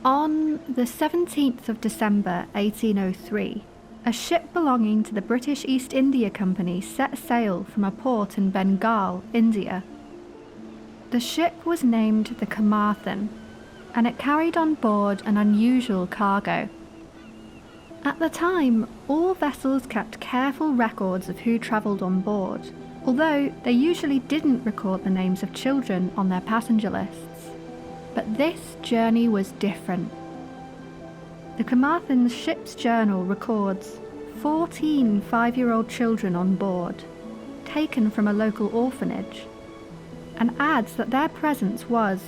On the 17th of December 1803, a ship belonging to the British East India Company set sail from a port in Bengal, India. The ship was named the Carmarthen, and it carried on board an unusual cargo. At the time, all vessels kept careful records of who travelled on board, although they usually didn't record the names of children on their passenger lists. But this journey was different. The Carmarthen's ship's journal records 14 5-year-old children on board, taken from a local orphanage, and adds that their presence was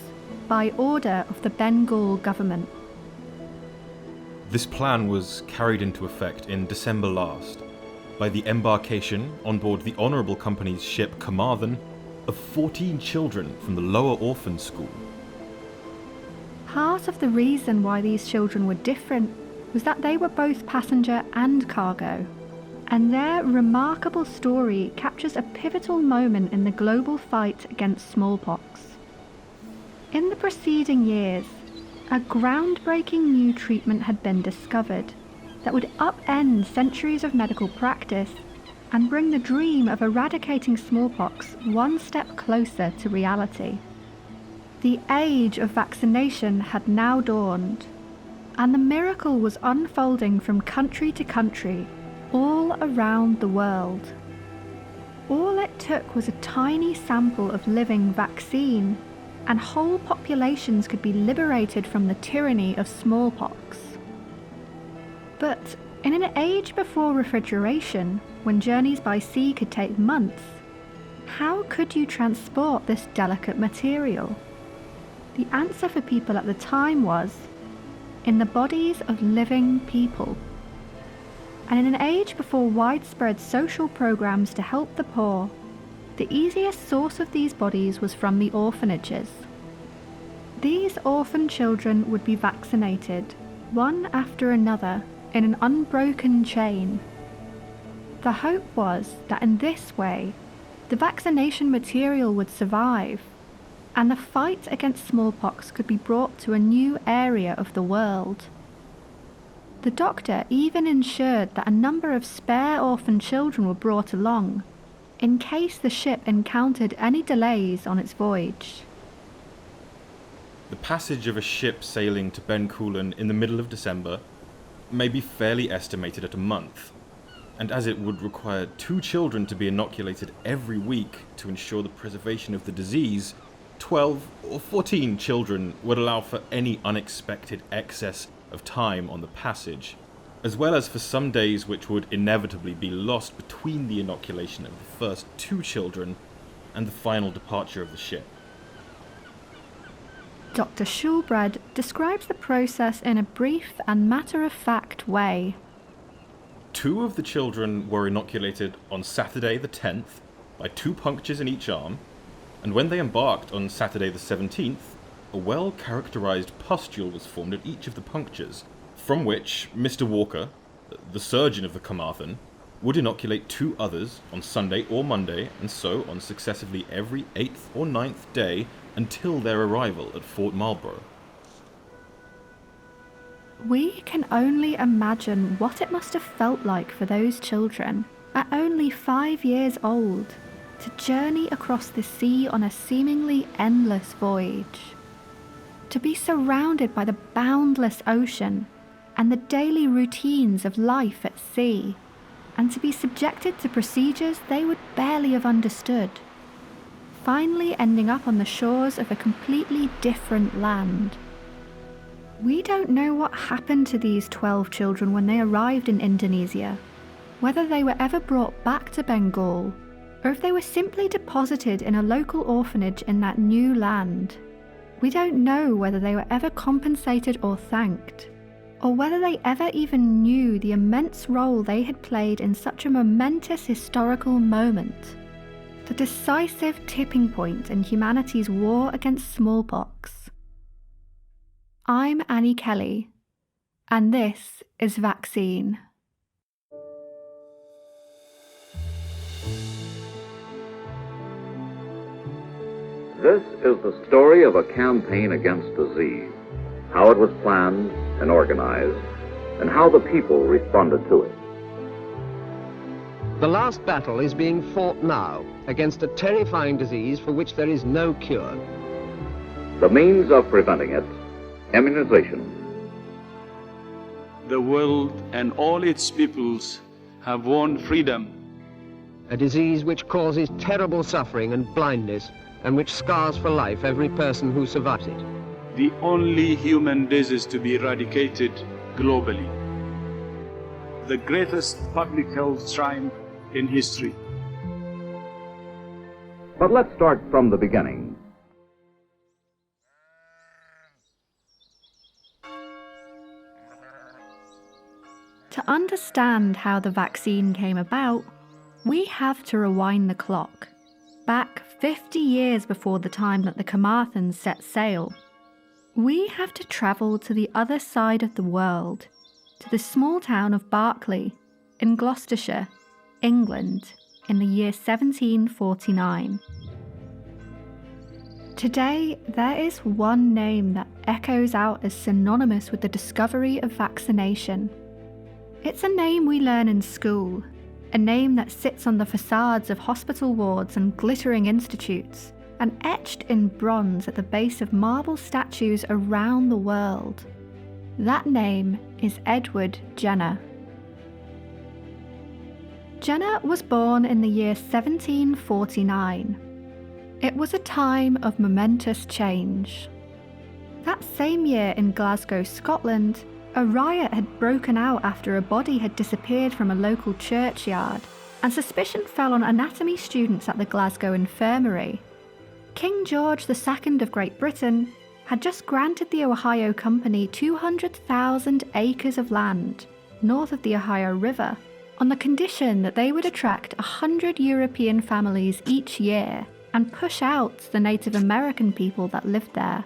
by order of the Bengal government. This plan was carried into effect in December last by the embarkation on board the Honourable Company's ship Carmarthen of 14 children from the Lower Orphan School. Part of the reason why these children were different was that they were both passenger and cargo, and their remarkable story captures a pivotal moment in the global fight against smallpox. In the preceding years, a groundbreaking new treatment had been discovered that would upend centuries of medical practice and bring the dream of eradicating smallpox one step closer to reality. The age of vaccination had now dawned, and the miracle was unfolding from country to country, all around the world. All it took was a tiny sample of living vaccine, and whole populations could be liberated from the tyranny of smallpox. But in an age before refrigeration, when journeys by sea could take months, how could you transport this delicate material? The answer for people at the time was, in the bodies of living people. And in an age before widespread social programs to help the poor, the easiest source of these bodies was from the orphanages. These orphan children would be vaccinated, one after another, in an unbroken chain. The hope was that in this way, the vaccination material would survive, and the fight against smallpox could be brought to a new area of the world. The doctor even ensured that a number of spare orphan children were brought along, in case the ship encountered any delays on its voyage. The passage of a ship sailing to Bencoolen in the middle of December may be fairly estimated at a month, and as it would require 2 children to be inoculated every week to ensure the preservation of the disease, 12 or 14 children would allow for any unexpected excess of time on the passage, as well as for some days which would inevitably be lost between the inoculation of the first 2 children and the final departure of the ship. Dr. Schulbrad describes the process in a brief and matter-of-fact way. 2 of the children were inoculated on Saturday the 10th by 2 punctures in each arm, and when they embarked on Saturday the 17th, a well-characterized pustule was formed at each of the punctures, from which Mr. Walker, the surgeon of the Carmarthen, would inoculate 2 others on Sunday or Monday, and so on successively every 8th or 9th day until their arrival at Fort Marlborough. We can only imagine what it must have felt like for those children, at only 5 years old, to journey across the sea on a seemingly endless voyage. To be surrounded by the boundless ocean and the daily routines of life at sea, and to be subjected to procedures they would barely have understood, finally ending up on the shores of a completely different land. We don't know what happened to these 12 children when they arrived in Indonesia, whether they were ever brought back to Bengal, or if they were simply deposited in a local orphanage in that new land. We don't know whether they were ever compensated or thanked, or whether they ever even knew the immense role they had played in such a momentous historical moment, the decisive tipping point in humanity's war against smallpox. I'm Annie Kelly, and this is Vaccine. This is the story of a campaign against disease. how it was planned and organized, and how the people responded to it. The last battle is being fought now against a terrifying disease for which there is no cure. The means of preventing it, immunization. The world and all its peoples have won freedom. A disease which causes terrible suffering and blindness, and which scars for life every person who survives it. The only human disease to be eradicated globally. The greatest public health triumph in history. But let's start from the beginning. To understand how the vaccine came about, we have to rewind the clock, back 50 years before the time that the Carmarthens set sail. We have to travel to the other side of the world, to the small town of Berkeley, in Gloucestershire, England, in the year 1749. Today, there is one name that echoes out as synonymous with the discovery of vaccination. It's a name we learn in school, a name that sits on the facades of hospital wards and glittering institutes, and etched in bronze at the base of marble statues around the world. That name is Edward Jenner. Jenner was born in the year 1749. It was a time of momentous change. That same year in Glasgow, Scotland, a riot had broken out after a body had disappeared from a local churchyard, and suspicion fell on anatomy students at the Glasgow Infirmary. King George II of Great Britain had just granted the Ohio Company 200,000 acres of land north of the Ohio River on the condition that they would attract 100 European families each year and push out the Native American people that lived there.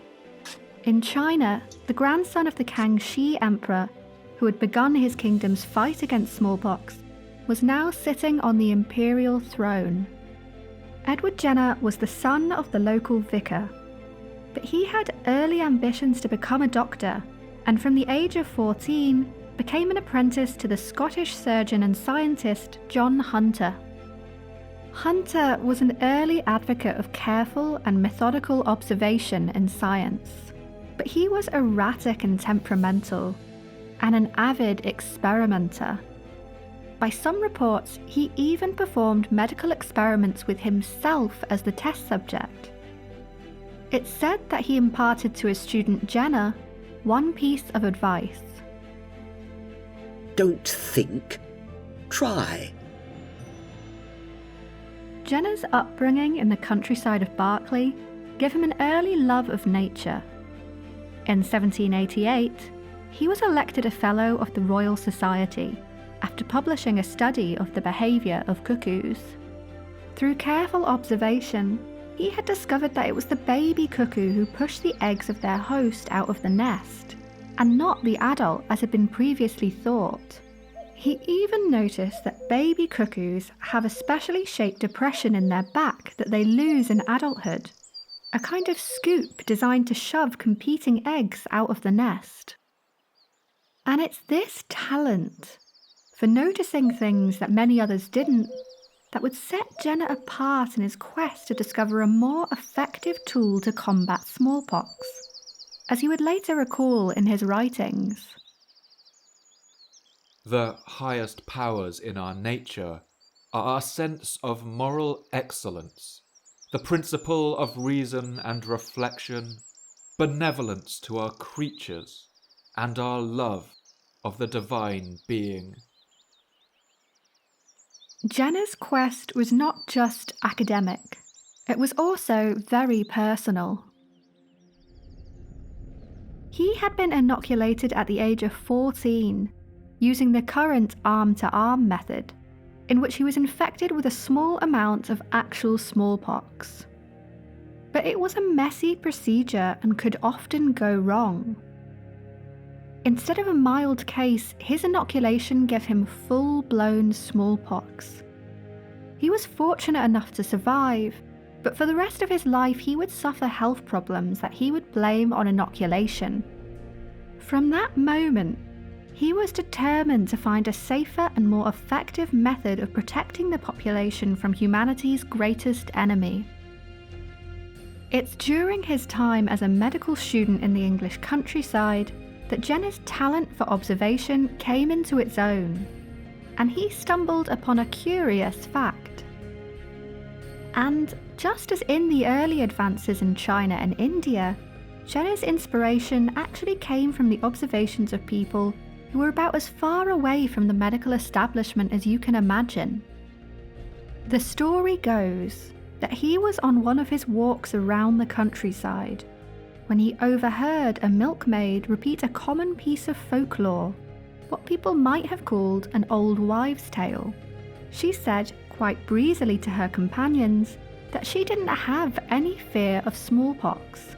In China, the grandson of the Kangxi Emperor, who had begun his kingdom's fight against smallpox, was now sitting on the imperial throne. Edward Jenner was the son of the local vicar, but he had early ambitions to become a doctor, and from the age of 14 became an apprentice to the Scottish surgeon and scientist John Hunter. Hunter was an early advocate of careful and methodical observation in science, but he was erratic and temperamental, and an avid experimenter. By some reports, he even performed medical experiments with himself as the test subject. It's said that he imparted to his student Jenner one piece of advice. Don't think, try. Jenner's upbringing in the countryside of Berkeley gave him an early love of nature. In 1788, he was elected a Fellow of the Royal Society after publishing a study of the behaviour of cuckoos. Through careful observation, he had discovered that it was the baby cuckoo who pushed the eggs of their host out of the nest, and not the adult as had been previously thought. He even noticed that baby cuckoos have a specially shaped depression in their back that they lose in adulthood, a kind of scoop designed to shove competing eggs out of the nest. And it's this talent for noticing things that many others didn't that would set Jenner apart in his quest to discover a more effective tool to combat smallpox, as he would later recall in his writings. The highest powers in our nature are our sense of moral excellence, the principle of reason and reflection, benevolence to our creatures, and our love of the divine being. Jenner's quest was not just academic, it was also very personal. He had been inoculated at the age of 14, using the current arm-to-arm method, in which he was infected with a small amount of actual smallpox. But it was a messy procedure and could often go wrong. Instead of a mild case, his inoculation gave him full-blown smallpox. He was fortunate enough to survive, but for the rest of his life he would suffer health problems that he would blame on inoculation, From that moment, he was determined to find a safer and more effective method of protecting the population from humanity's greatest enemy. It's during his time as a medical student in the English countryside that Jenner's talent for observation came into its own, and he stumbled upon a curious fact. And just as in the early advances in China and India, Jenner's inspiration actually came from the observations of people who were about as far away from the medical establishment as you can imagine. The story goes that he was on one of his walks around the countryside when he overheard a milkmaid repeat a common piece of folklore, what people might have called an old wives' tale. She said quite breezily to her companions that she didn't have any fear of smallpox.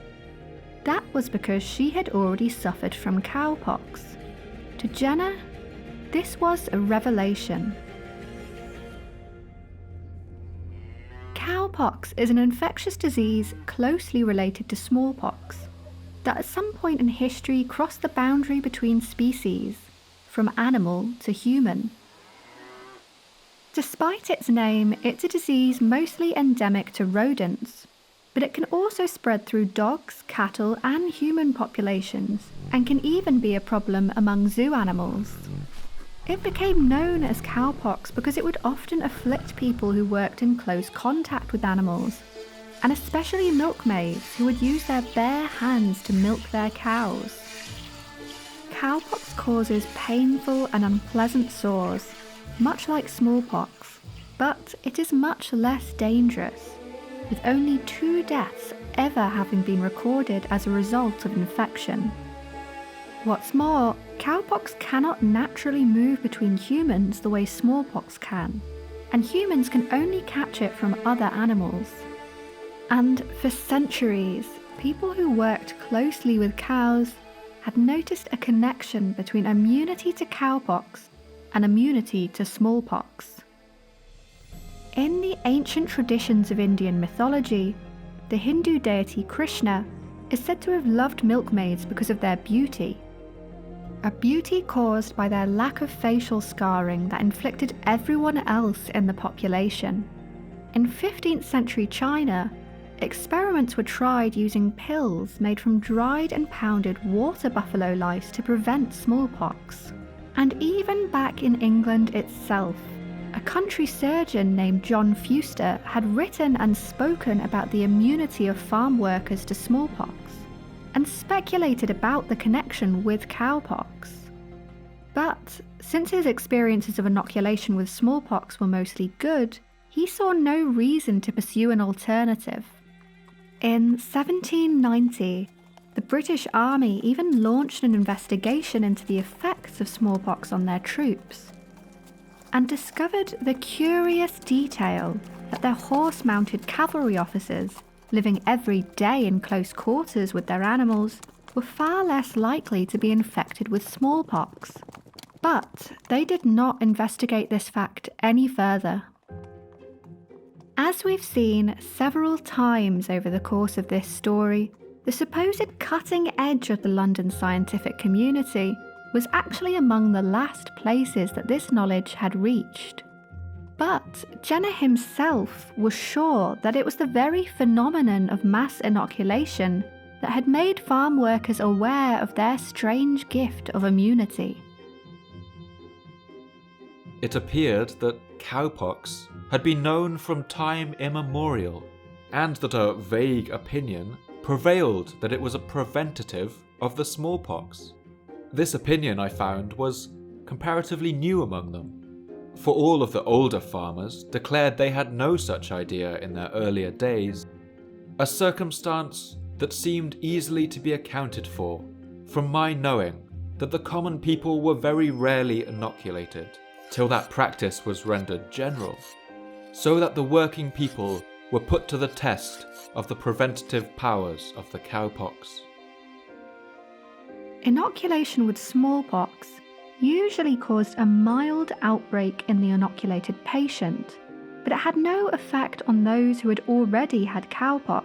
That was because she had already suffered from cowpox. To Jenner, this was a revelation. Cowpox is an infectious disease closely related to smallpox that at some point in history crossed the boundary between species, from animal to human. Despite its name, it's a disease mostly endemic to rodents, but it can also spread through dogs, cattle, and human populations, and can even be a problem among zoo animals. It became known as cowpox because it would often afflict people who worked in close contact with animals, and especially milkmaids who would use their bare hands to milk their cows. Cowpox causes painful and unpleasant sores, much like smallpox, but it is much less dangerous, with only 2 deaths ever having been recorded as a result of infection. What's more, cowpox cannot naturally move between humans the way smallpox can, and humans can only catch it from other animals. And for centuries, people who worked closely with cows had noticed a connection between immunity to cowpox and immunity to smallpox. In the ancient traditions of Indian mythology, the Hindu deity Krishna is said to have loved milkmaids because of their beauty, a beauty caused by their lack of facial scarring that inflicted everyone else in the population. In 15th century China, experiments were tried using pills made from dried and pounded water buffalo lice to prevent smallpox. And even back in England itself, a country surgeon named John Fuster had written and spoken about the immunity of farm workers to smallpox, and speculated about the connection with cowpox. But since his experiences of inoculation with smallpox were mostly good, he saw no reason to pursue an alternative. In 1790, the British Army even launched an investigation into the effects of smallpox on their troops, and discovered the curious detail that their horse-mounted cavalry officers, living every day in close quarters with their animals, were far less likely to be infected with smallpox. But they did not investigate this fact any further. As we've seen several times over the course of this story, the supposed cutting edge of the London scientific community was actually among the last places that this knowledge had reached. But Jenner himself was sure that it was the very phenomenon of mass inoculation that had made farm workers aware of their strange gift of immunity. It appeared that cowpox had been known from time immemorial, and that a vague opinion prevailed that it was a preventative of the smallpox. This opinion, I found, was comparatively new among them, for all of the older farmers declared they had no such idea in their earlier days, a circumstance that seemed easily to be accounted for from my knowing that the common people were very rarely inoculated, till that practice was rendered general, so that the working people were put to the test of the preventative powers of the cowpox. Inoculation with smallpox usually caused a mild outbreak in the inoculated patient, but it had no effect on those who had already had cowpox,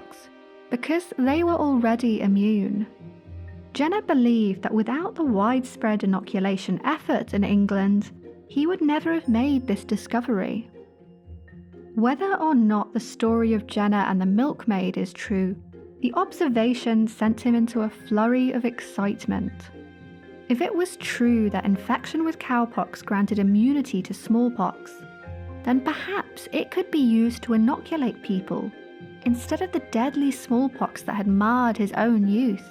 because they were already immune. Jenner believed that without the widespread inoculation effort in England, he would never have made this discovery. Whether or not the story of Jenner and the milkmaid is true, the observation sent him into a flurry of excitement. If it was true that infection with cowpox granted immunity to smallpox, then perhaps it could be used to inoculate people instead of the deadly smallpox that had marred his own youth.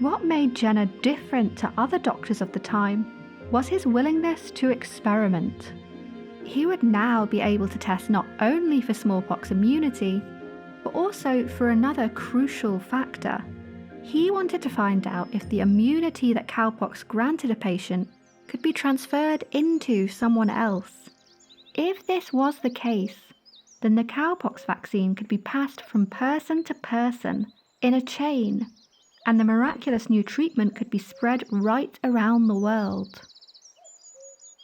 What made Jenner different to other doctors of the time was his willingness to experiment. He would now be able to test not only for smallpox immunity, but also for another crucial factor. He wanted to find out if the immunity that cowpox granted a patient could be transferred into someone else. If this was the case, then the cowpox vaccine could be passed from person to person in a chain, and the miraculous new treatment could be spread right around the world.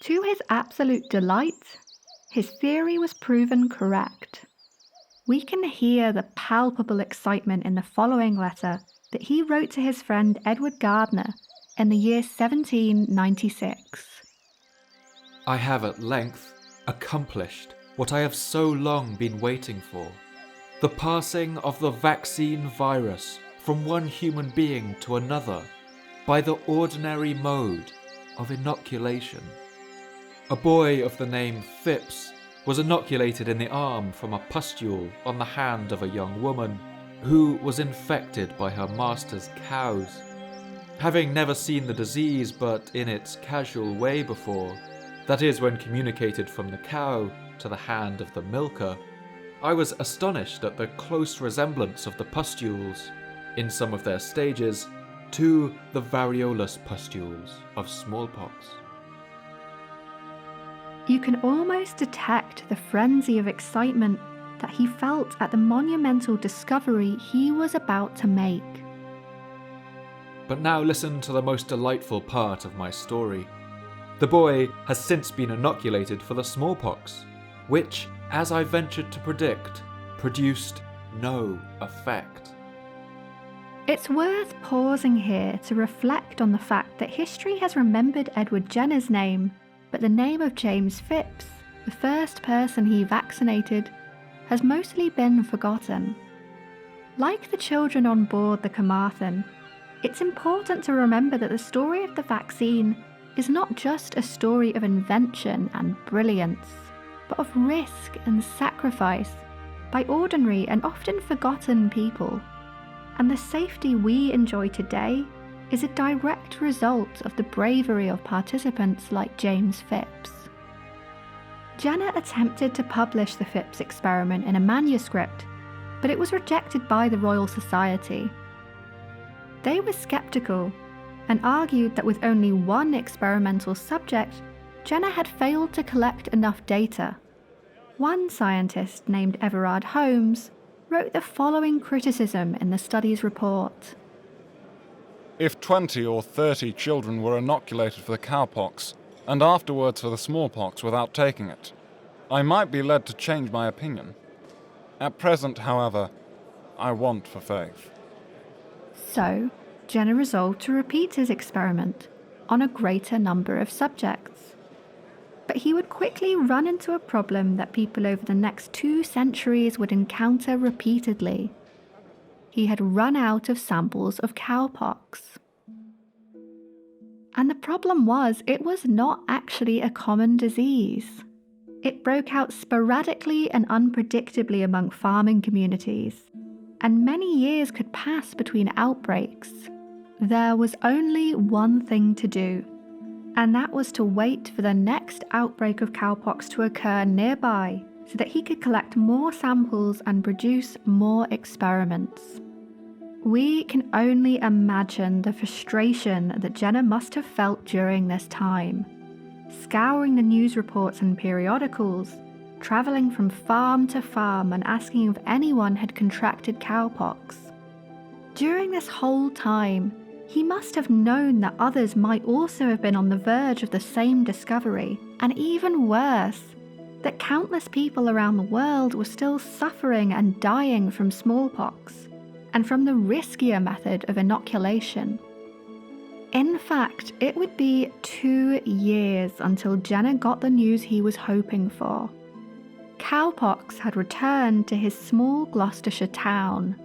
To his absolute delight, his theory was proven correct. We can hear the palpable excitement in the following letter that he wrote to his friend Edward Gardner in the year 1796. I have at length accomplished what I have so long been waiting for, the passing of the vaccine virus from one human being to another by the ordinary mode of inoculation. A boy of the name Phipps was inoculated in the arm from a pustule on the hand of a young woman who was infected by her master's cows. Having never seen the disease but in its casual way before, that is, when communicated from the cow to the hand of the milker, I was astonished at the close resemblance of the pustules, in some of their stages, to the variolous pustules of smallpox. You can almost detect the frenzy of excitement that he felt at the monumental discovery he was about to make. But now listen to the most delightful part of my story. The boy has since been inoculated for the smallpox, which, as I ventured to predict, produced no effect. It's worth pausing here to reflect on the fact that history has remembered Edward Jenner's name, but the name of James Phipps, the first person he vaccinated, has mostly been forgotten. Like the children on board the Carmarthen, it's important to remember that the story of the vaccine is not just a story of invention and brilliance, but of risk and sacrifice by ordinary and often forgotten people. And the safety we enjoy today is a direct result of the bravery of participants like James Phipps. Jenner attempted to publish the Phipps experiment in a manuscript, but it was rejected by the Royal Society. They were skeptical and argued that with only one experimental subject, Jenner had failed to collect enough data. One scientist named Everard Holmes wrote the following criticism in the study's report. If 20 or 30 children were inoculated for the cowpox, and afterwards for the smallpox without taking it, I might be led to change my opinion. At present, however, I want for faith. So, Jenner resolved to repeat his experiment on a greater number of subjects. But he would quickly run into a problem that people over the next 2 centuries would encounter repeatedly. He had run out of samples of cowpox. And the problem was, it was not actually a common disease. It broke out sporadically and unpredictably among farming communities, and many years could pass between outbreaks. There was only one thing to do, and that was to wait for the next outbreak of cowpox to occur nearby so that he could collect more samples and produce more experiments. We can only imagine the frustration that Jenner must have felt during this time, scouring the news reports and periodicals, travelling from farm to farm and asking if anyone had contracted cowpox. During this whole time, he must have known that others might also have been on the verge of the same discovery, and even worse, that countless people around the world were still suffering and dying from smallpox, and from the riskier method of inoculation. In fact, it would be 2 years until Jenner got the news he was hoping for. Cowpox had returned to his small Gloucestershire town.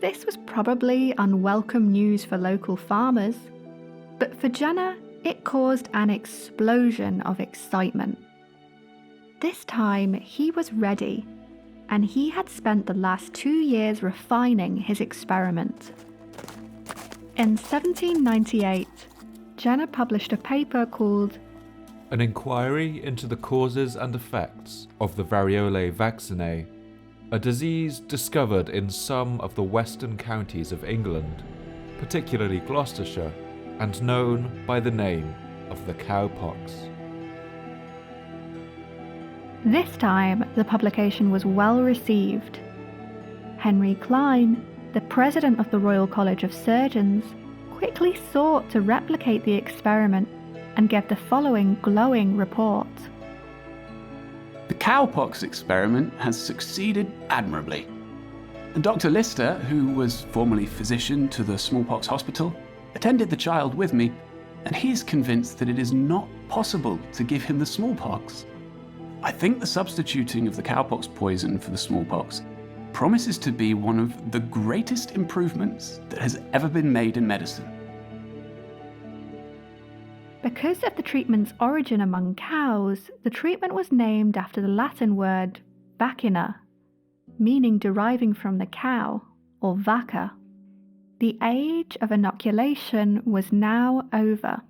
This was probably unwelcome news for local farmers, but for Jenner, it caused an explosion of excitement. This time, he was ready, and he had spent the last 2 years refining his experiment. In 1798, Jenner published a paper called An Inquiry into the Causes and Effects of the Variolae Vaccinae, a disease discovered in some of the western counties of England, particularly Gloucestershire, and known by the name of the cowpox. This time, the publication was well received. Henry Klein, the president of the Royal College of Surgeons, quickly sought to replicate the experiment and gave the following glowing report. The cowpox experiment has succeeded admirably. Dr. Lister, who was formerly physician to the smallpox hospital, attended the child with me, and he is convinced that it is not possible to give him the smallpox. I think the substituting of the cowpox poison for the smallpox promises to be one of the greatest improvements that has ever been made in medicine. Because of the treatment's origin among cows, the treatment was named after the Latin word vacina, meaning deriving from the cow, or vacca. The age of inoculation was now over.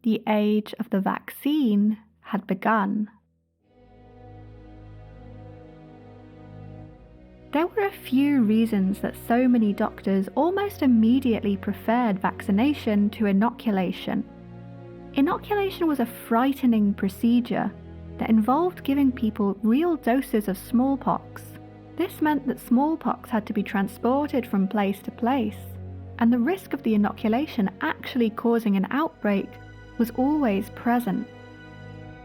The age of the vaccine had begun. There were a few reasons that so many doctors almost immediately preferred vaccination to inoculation. Inoculation was a frightening procedure that involved giving people real doses of smallpox. This meant that smallpox had to be transported from place to place, and the risk of the inoculation actually causing an outbreak was always present.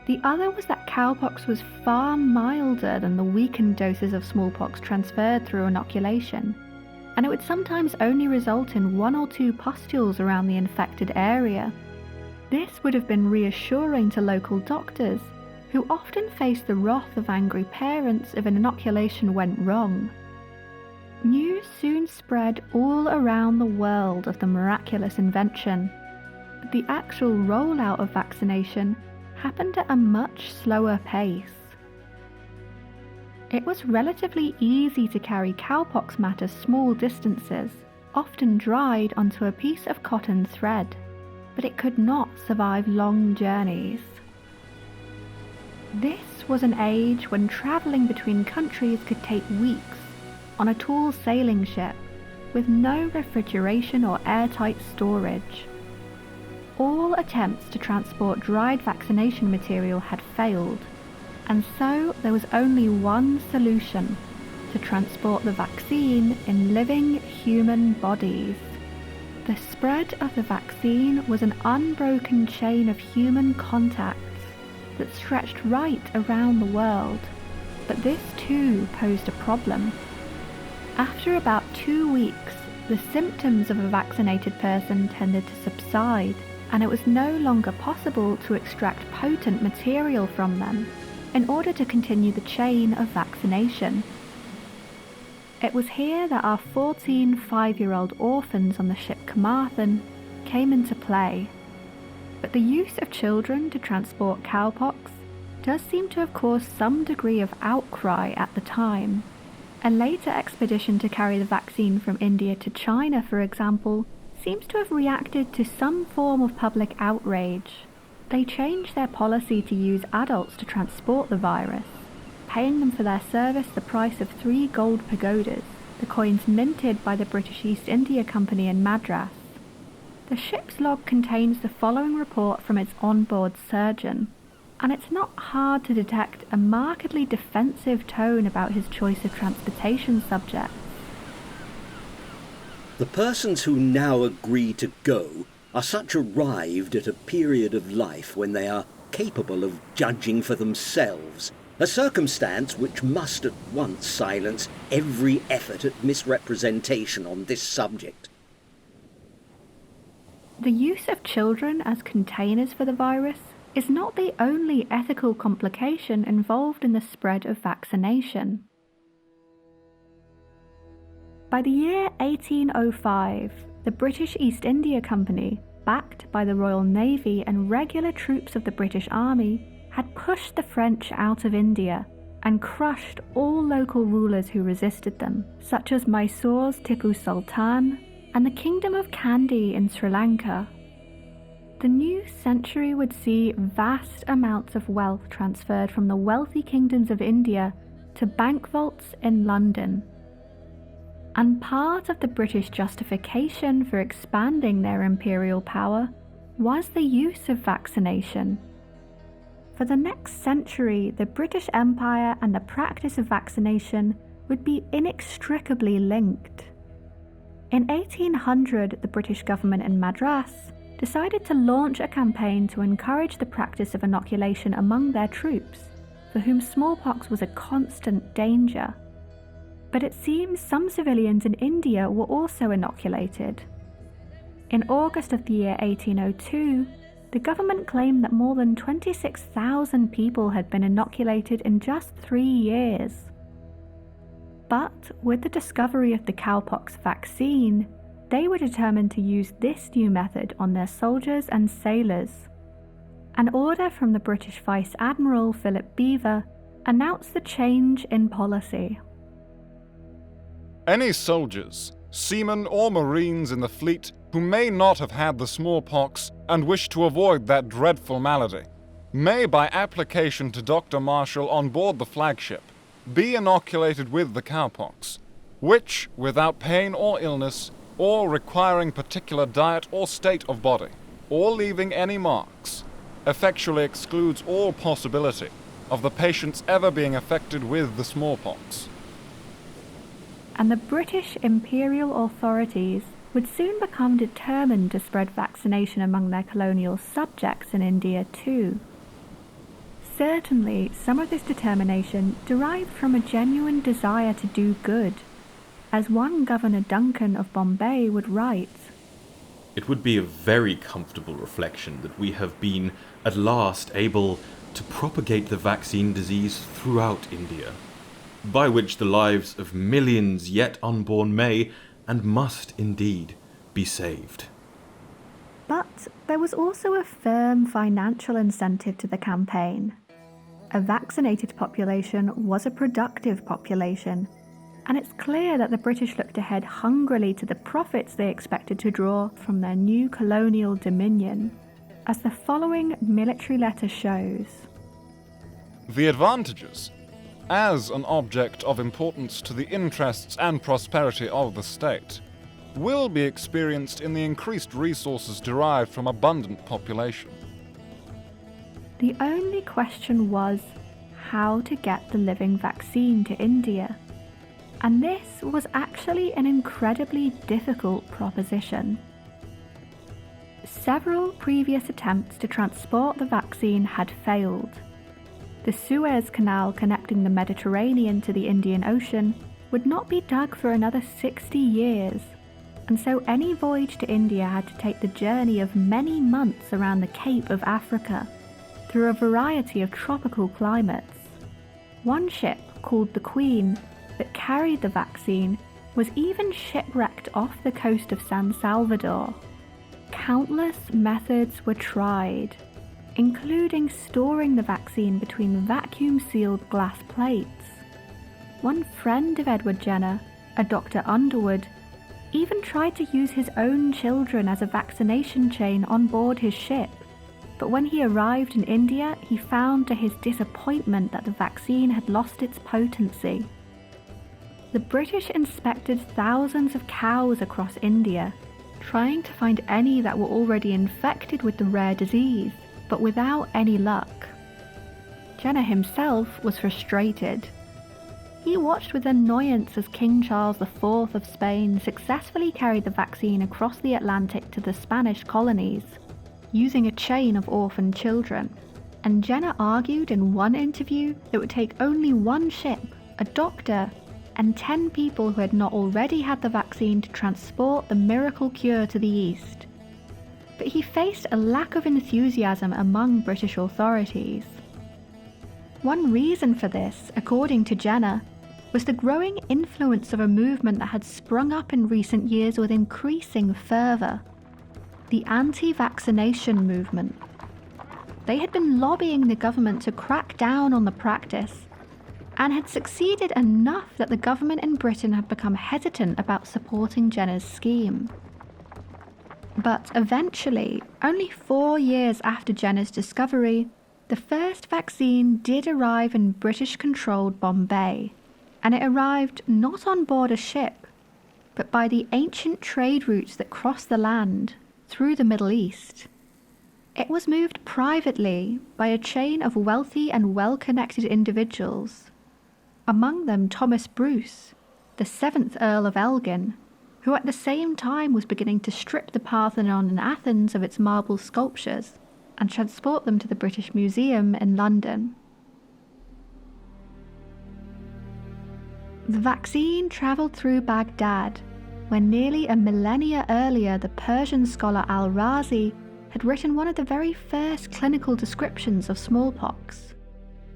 The other was that cowpox was far milder than the weakened doses of smallpox transferred through inoculation, and it would sometimes only result in 1 or 2 pustules around the infected area. This would have been reassuring to local doctors, who often faced the wrath of angry parents if an inoculation went wrong. News soon spread all around the world of the miraculous invention, but the actual rollout of vaccination happened at a much slower pace. It was relatively easy to carry cowpox matter small distances, often dried onto a piece of cotton thread, but it could not survive long journeys. This was an age when travelling between countries could take weeks on a tall sailing ship with no refrigeration or airtight storage. All attempts to transport dried vaccination material had failed, and so there was only one solution: to transport the vaccine in living human bodies. The spread of the vaccine was an unbroken chain of human contacts that stretched right around the world, but this too posed a problem. After about 2 weeks, the symptoms of a vaccinated person tended to subside, and it was no longer possible to extract potent material from them in order to continue the chain of vaccination. It was here that our 14 5-year-old orphans on the ship Carmarthen came into play. But the use of children to transport cowpox does seem to have caused some degree of outcry at the time. A later expedition to carry the vaccine from India to China, for example, seems to have reacted to some form of public outrage. They changed their policy to use adults to transport the virus, paying them for their service the price of 3 gold pagodas, the coins minted by the British East India Company in Madras. The ship's log contains the following report from its onboard surgeon, and it's not hard to detect a markedly defensive tone about his choice of transportation subjects. The persons who now agree to go are such arrived at a period of life when they are capable of judging for themselves a circumstance which must at once silence every effort at misrepresentation on this subject. The use of children as containers for the virus is not the only ethical complication involved in the spread of vaccination. By the year 1805, the British East India Company, backed by the Royal Navy and regular troops of the British Army, had pushed the French out of India and crushed all local rulers who resisted them, such as Mysore's Tipu Sultan and the Kingdom of Kandy in Sri Lanka. The new century would see vast amounts of wealth transferred from the wealthy kingdoms of India to bank vaults in London. And part of the British justification for expanding their imperial power was the use of vaccination. For the next century, the British Empire and the practice of vaccination would be inextricably linked. In 1800, the British government in Madras decided to launch a campaign to encourage the practice of inoculation among their troops, for whom smallpox was a constant danger. But it seems some civilians in India were also inoculated. In August of the year 1802, the government claimed that more than 26,000 people had been inoculated in just 3 years. But with the discovery of the cowpox vaccine, they were determined to use this new method on their soldiers and sailors. An order from the British Vice Admiral Philip Beaver announced the change in policy. Any soldiers, seamen or marines in the fleet who may not have had the smallpox and wish to avoid that dreadful malady may, by application to Dr. Marshall on board the flagship, be inoculated with the cowpox, which, without pain or illness, or requiring particular diet or state of body, or leaving any marks, effectually excludes all possibility of the patient's ever being affected with the smallpox. And the British imperial authorities would soon become determined to spread vaccination among their colonial subjects in India too. Certainly, some of this determination derived from a genuine desire to do good, as one Governor Duncan of Bombay would write, "It would be a very comfortable reflection that we have been at last able to propagate the vaccine disease throughout India, by which the lives of millions yet unborn may and must indeed be saved." But there was also a firm financial incentive to the campaign. A vaccinated population was a productive population, and it's clear that the British looked ahead hungrily to the profits they expected to draw from their new colonial dominion, as the following military letter shows. The advantages, as an object of importance to the interests and prosperity of the state, will be experienced in the increased resources derived from abundant population. The only question was how to get the living vaccine to India, and this was actually an incredibly difficult proposition. Several previous attempts to transport the vaccine had failed. The Suez Canal connecting the Mediterranean to the Indian Ocean would not be dug for another 60 years, and so any voyage to India had to take the journey of many months around the Cape of Africa, through a variety of tropical climates. One ship, called the Queen, that carried the vaccine, was even shipwrecked off the coast of San Salvador. Countless methods were tried, including storing the vaccine between vacuum-sealed glass plates. One friend of Edward Jenner, a Dr. Underwood, even tried to use his own children as a vaccination chain on board his ship. But when he arrived in India, he found to his disappointment that the vaccine had lost its potency. The British inspected thousands of cows across India, trying to find any that were already infected with the rare disease, but without any luck. Jenner himself was frustrated. He watched with annoyance as King Charles IV of Spain successfully carried the vaccine across the Atlantic to the Spanish colonies, using a chain of orphaned children, and Jenner argued in one interview it would take only one ship, a doctor, and 10 people who had not already had the vaccine to transport the miracle cure to the East. But he faced a lack of enthusiasm among British authorities. One reason for this, according to Jenner, was the growing influence of a movement that had sprung up in recent years with increasing fervour: the anti-vaccination movement. They had been lobbying the government to crack down on the practice, and had succeeded enough that the government in Britain had become hesitant about supporting Jenner's scheme. But eventually, only 4 years after Jenner's discovery, the first vaccine did arrive in British-controlled Bombay, and it arrived not on board a ship, but by the ancient trade routes that crossed the land through the Middle East. It was moved privately by a chain of wealthy and well-connected individuals, among them Thomas Bruce, the 7th Earl of Elgin, who at the same time was beginning to strip the Parthenon in Athens of its marble sculptures and transport them to the British Museum in London. The vaccine travelled through Baghdad, where nearly a millennia earlier the Persian scholar Al-Razi had written one of the very first clinical descriptions of smallpox,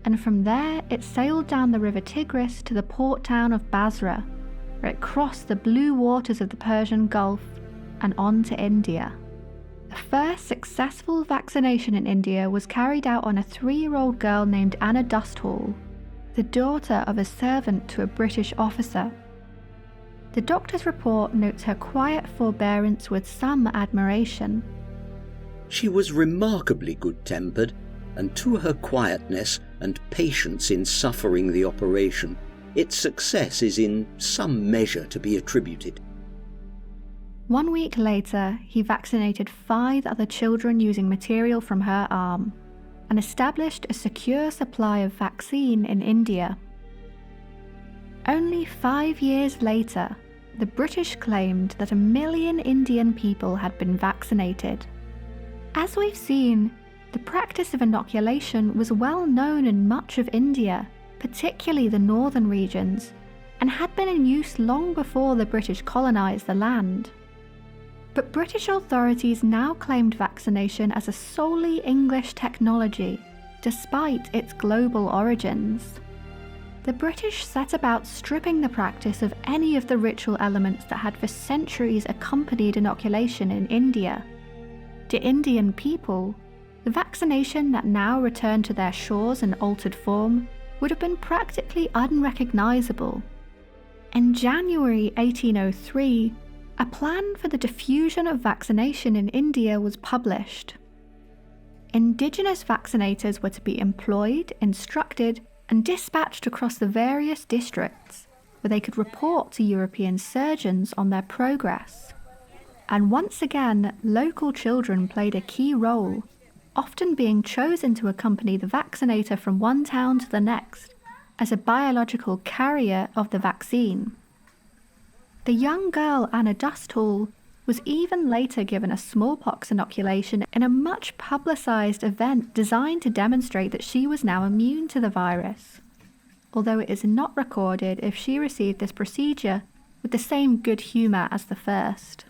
and from there it sailed down the river Tigris to the port town of Basra, where it crossed the blue waters of the Persian Gulf and on to India. The first successful vaccination in India was carried out on a 3-year-old girl named Anna Dusthall, the daughter of a servant to a British officer. The doctor's report notes her quiet forbearance with some admiration. She was remarkably good-tempered, and to her quietness and patience in suffering the operation, its success is in some measure to be attributed. 1 week later, he vaccinated 5 other children using material from her arm, and established a secure supply of vaccine in India. Only 5 years later, the British claimed that 1 million Indian people had been vaccinated. As we've seen, the practice of inoculation was well known in much of India, particularly the northern regions, and had been in use long before the British colonised the land. But British authorities now claimed vaccination as a solely English technology, despite its global origins. The British set about stripping the practice of any of the ritual elements that had for centuries accompanied inoculation in India. To Indian people, the vaccination that now returned to their shores in altered form would have been practically unrecognisable. In January 1803, a plan for the diffusion of vaccination in India was published. Indigenous vaccinators were to be employed, instructed, and dispatched across the various districts, where they could report to European surgeons on their progress. And once again, local children played a key role, often being chosen to accompany the vaccinator from one town to the next as a biological carrier of the vaccine. The young girl Anna Dusthall was even later given a smallpox inoculation in a much publicised event designed to demonstrate that she was now immune to the virus, although it is not recorded if she received this procedure with the same good humour as the first.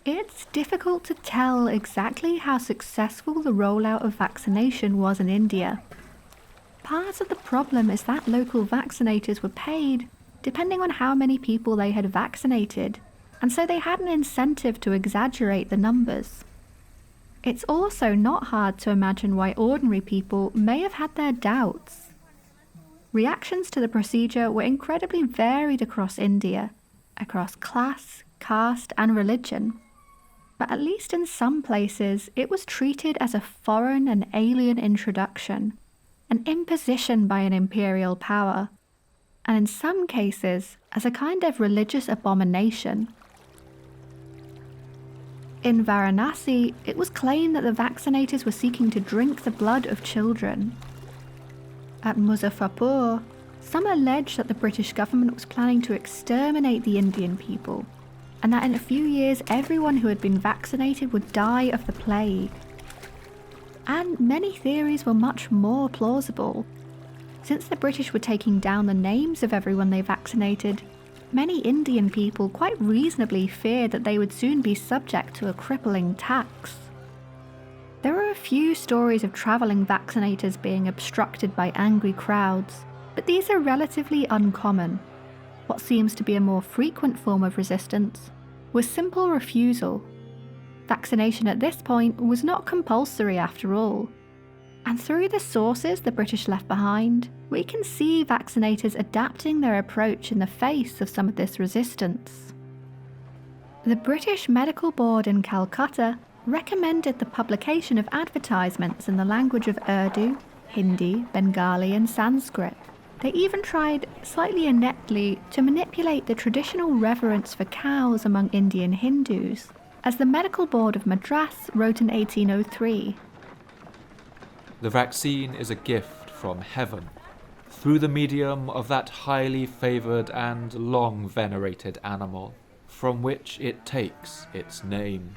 It's difficult to tell exactly how successful the rollout of vaccination was in India. Part of the problem is that local vaccinators were paid depending on how many people they had vaccinated, and so they had an incentive to exaggerate the numbers. It's also not hard to imagine why ordinary people may have had their doubts. Reactions to the procedure were incredibly varied across India, across class, caste, and religion. But at least in some places, it was treated as a foreign and alien introduction, an imposition by an imperial power, and in some cases, as a kind of religious abomination. In Varanasi, it was claimed that the vaccinators were seeking to drink the blood of children. At Muzaffarpur, some allege that the British government was planning to exterminate the Indian people, and that in a few years everyone who had been vaccinated would die of the plague. And many theories were much more plausible. Since the British were taking down the names of everyone they vaccinated, many Indian people quite reasonably feared that they would soon be subject to a crippling tax. There are a few stories of travelling vaccinators being obstructed by angry crowds, but these are relatively uncommon. What seems to be a more frequent form of resistance was simple refusal. Vaccination at this point was not compulsory after all. And through the sources the British left behind, we can see vaccinators adapting their approach in the face of some of this resistance. The British Medical Board in Calcutta recommended the publication of advertisements in the language of Urdu, Hindi, Bengali and Sanskrit. They even tried, slightly ineptly, to manipulate the traditional reverence for cows among Indian Hindus, as the Medical Board of Madras wrote in 1803. The vaccine is a gift from heaven, through the medium of that highly favoured and long venerated animal, from which it takes its name.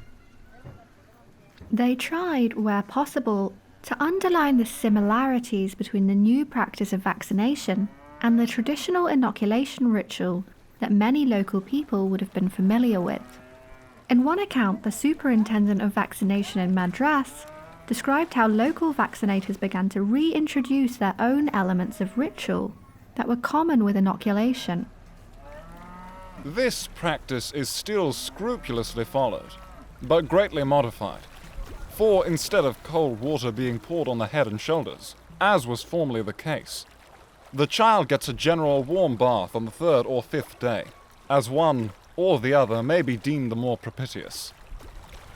They tried, where possible, to underline the similarities between the new practice of vaccination and the traditional inoculation ritual that many local people would have been familiar with. In one account, the superintendent of vaccination in Madras described how local vaccinators began to reintroduce their own elements of ritual that were common with inoculation. This practice is still scrupulously followed, but greatly modified. For instead of cold water being poured on the head and shoulders, as was formerly the case, the child gets a general warm bath on the 3rd or 5th day, as one or the other may be deemed the more propitious.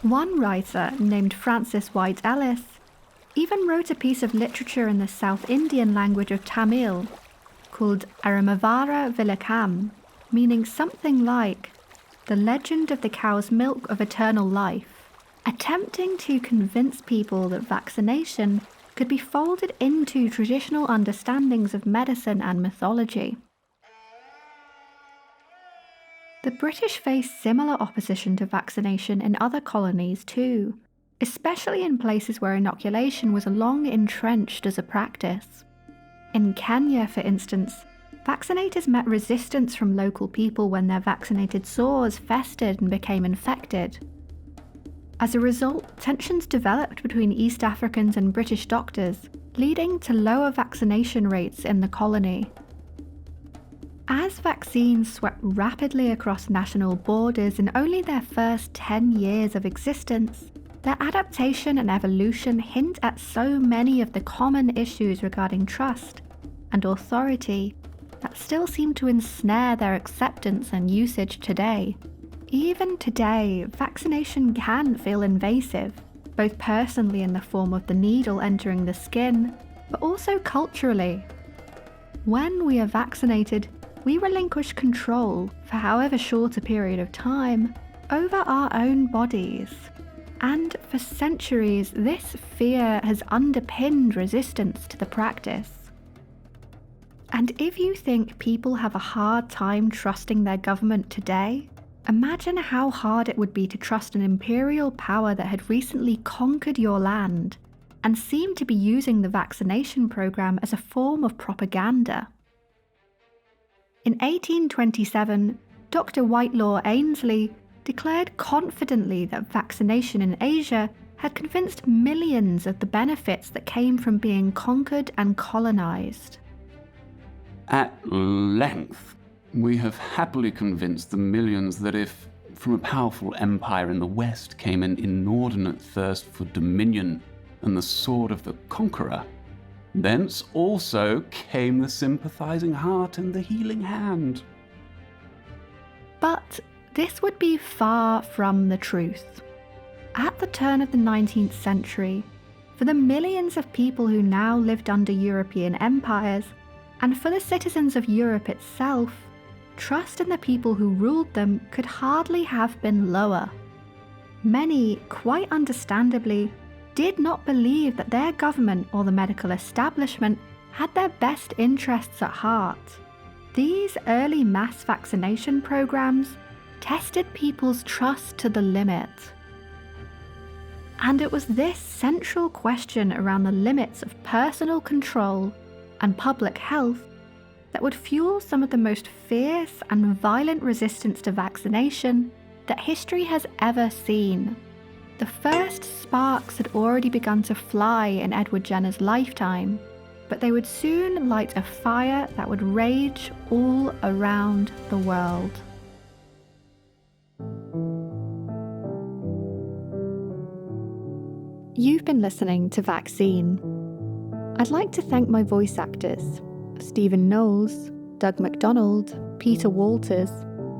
One writer, named Francis White Ellis, even wrote a piece of literature in the South Indian language of Tamil called Aramavara Vilakam, meaning something like the legend of the cow's milk of eternal life, attempting to convince people that vaccination could be folded into traditional understandings of medicine and mythology. The British faced similar opposition to vaccination in other colonies too, especially in places where inoculation was long entrenched as a practice. In Kenya, for instance, vaccinators met resistance from local people when their vaccinated sores festered and became infected. As a result, tensions developed between East Africans and British doctors, leading to lower vaccination rates in the colony. As vaccines swept rapidly across national borders in only their first 10 years of existence, their adaptation and evolution hint at so many of the common issues regarding trust and authority that still seem to ensnare their acceptance and usage today. Even today, vaccination can feel invasive, both personally in the form of the needle entering the skin, but also culturally. When we are vaccinated, we relinquish control, for however short a period of time, over our own bodies. And for centuries, this fear has underpinned resistance to the practice. And if you think people have a hard time trusting their government today, imagine how hard it would be to trust an imperial power that had recently conquered your land and seemed to be using the vaccination program as a form of propaganda. In 1827, Dr. Whitelaw Ainslie declared confidently that vaccination in Asia had convinced millions of the benefits that came from being conquered and colonized. At length, we have happily convinced the millions that if, from a powerful empire in the West, came an inordinate thirst for dominion and the sword of the conqueror, thence also came the sympathizing heart and the healing hand. But this would be far from the truth. At the turn of the 19th century, for the millions of people who now lived under European empires, and for the citizens of Europe itself, trust in the people who ruled them could hardly have been lower. Many, quite understandably, did not believe that their government or the medical establishment had their best interests at heart. These early mass vaccination programs tested people's trust to the limit. And it was this central question around the limits of personal control and public health that would fuel some of the most fierce and violent resistance to vaccination that history has ever seen. The first sparks had already begun to fly in Edward Jenner's lifetime, but they would soon light a fire that would rage all around the world. You've been listening to Vaccine. I'd like to thank my voice actors, Stephen Knowles, Doug MacDonald, Peter Walters,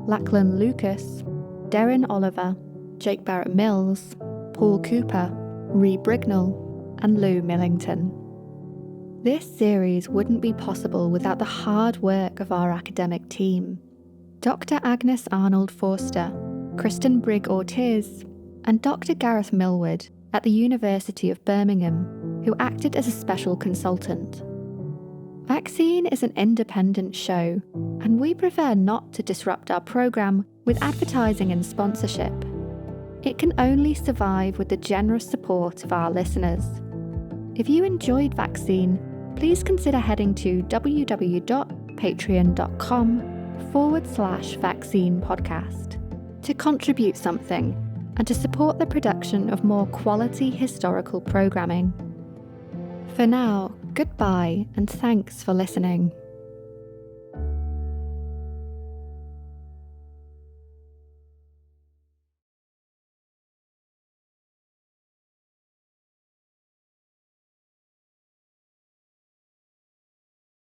Lachlan Lucas, Darren Oliver, Jake Barrett Mills, Paul Cooper, Ree Brignall, and Lou Millington. This series wouldn't be possible without the hard work of our academic team. Dr. Agnes Arnold Forster, Kristen Brigg Ortiz, and Dr. Gareth Millward at the University of Birmingham, who acted as a special consultant. Vaccine is an independent show, and we prefer not to disrupt our programme with advertising and sponsorship. It can only survive with the generous support of our listeners. If you enjoyed Vaccine, please consider heading to www.patreon.com/Vaccine Podcast to contribute something and to support the production of more quality historical programming. For now, goodbye and thanks for listening.